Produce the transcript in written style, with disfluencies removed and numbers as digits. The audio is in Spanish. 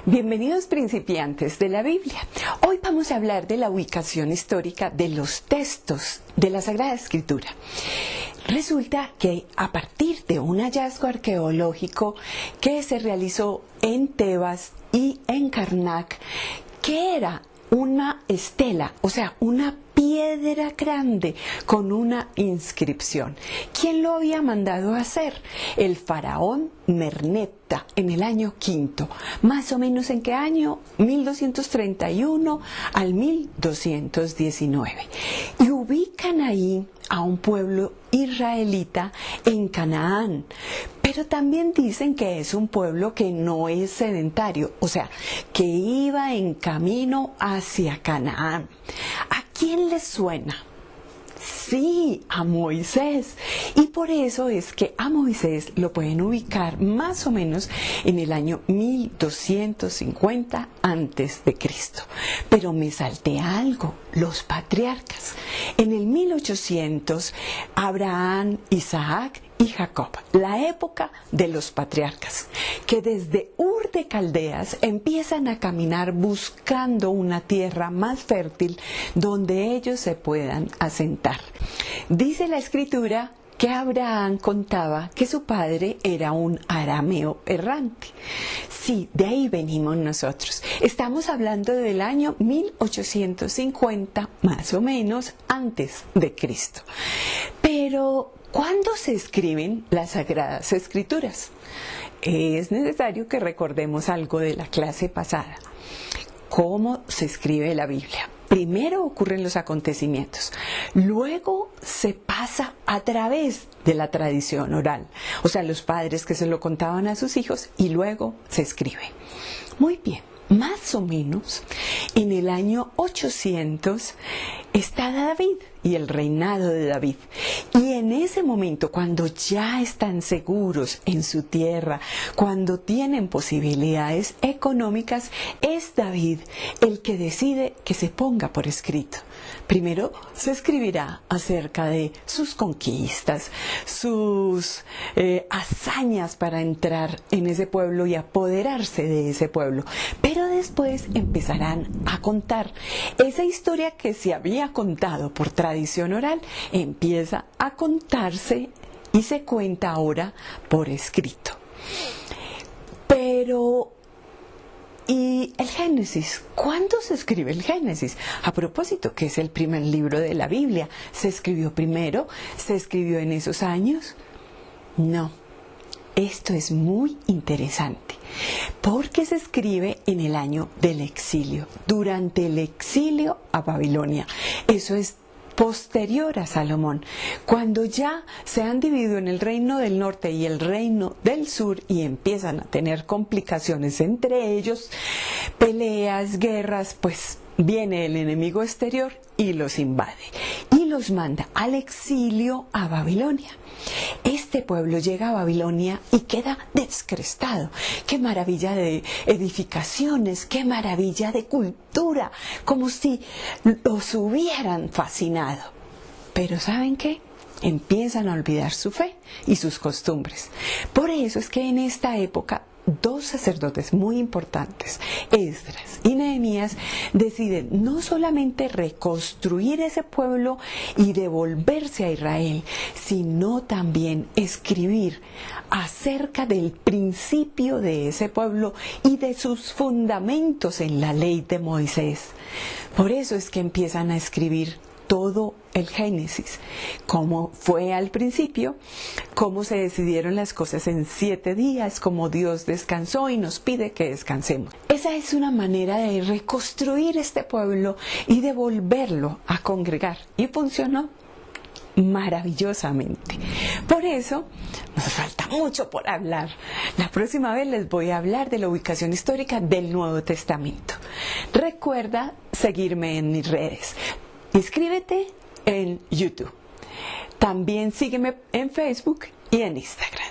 Bienvenidos principiantes de la Biblia. Hoy vamos a hablar de la ubicación histórica de los textos de la Sagrada Escritura. Resulta que a partir de un hallazgo arqueológico que se realizó en Tebas y en Karnak, que era una estela, o sea, una piedra grande con una inscripción. ¿Quién lo había mandado a hacer? El faraón Merneptah en el año V. Más o menos ¿en qué año? 1231 al 1219. Y ubican ahí a un pueblo israelita en Canaán. Pero también dicen que es un pueblo que no es sedentario, o sea, que iba en camino hacia Canaán. ¿A quién le suena? Sí, a Moisés. Y por eso es que a Moisés lo pueden ubicar más o menos en el año 1250 antes de Cristo. Pero me salté algo, los patriarcas. En el 1800, Abraham, Isaac y Jacob, la época de los patriarcas, que desde Ur de Caldeas empiezan a caminar buscando una tierra más fértil donde ellos se puedan asentar. Dice la Escritura que Abraham contaba que su padre era un arameo errante. Sí, de ahí venimos nosotros. Estamos hablando del año 1850, más o menos, antes de Cristo. Pero ¿cuándo se escriben las Sagradas Escrituras? Es necesario que recordemos algo de la clase pasada. ¿Cómo se escribe la Biblia? Primero ocurren los acontecimientos, luego se pasa a través de la tradición oral, o sea, los padres que se lo contaban a sus hijos y luego se escribe. Muy bien. Más o menos en el año 800 está David y el reinado de David. Y en ese momento, cuando ya están seguros en su tierra, cuando tienen posibilidades económicas, es David el que decide que se ponga por escrito. Primero se escribirá acerca de sus conquistas, sus hazañas para entrar en ese pueblo y apoderarse de ese pueblo. Pero después empezarán a contar esa historia que se había contado por tradición oral, empieza a contarse y se cuenta ahora por escrito. Pero ¿y el Génesis? ¿Cuándo se escribe el Génesis? A propósito, que es el primer libro de la Biblia. ¿Se escribió primero? ¿Se escribió en esos años? No. Esto es muy interesante, porque se escribe en el año del exilio, durante el exilio a Babilonia. Eso es posterior a Salomón, cuando ya se han dividido en el reino del norte y el reino del sur y empiezan a tener complicaciones entre ellos, peleas, guerras, pues viene el enemigo exterior y los invade y los manda al exilio a Babilonia. Este pueblo llega a Babilonia y queda descrestado. ¡Qué maravilla de edificaciones! ¡Qué maravilla de cultura! Como si los hubieran fascinado. Pero ¿saben qué? Empiezan a olvidar su fe y sus costumbres. Por eso es que en esta época dos sacerdotes muy importantes, Esdras y Nehemías, deciden no solamente reconstruir ese pueblo y devolverse a Israel, sino también escribir acerca del principio de ese pueblo y de sus fundamentos en la ley de Moisés. Por eso es que empiezan a escribir todo el Génesis, cómo fue al principio, cómo se decidieron las cosas en 7 días, cómo Dios descansó y nos pide que descansemos. Esa es una manera de reconstruir este pueblo y de volverlo a congregar, y funcionó maravillosamente. Por eso nos falta mucho por hablar. La próxima vez les voy a hablar de la ubicación histórica del Nuevo Testamento. Recuerda seguirme en mis redes. Inscríbete en YouTube. También sígueme en Facebook y en Instagram.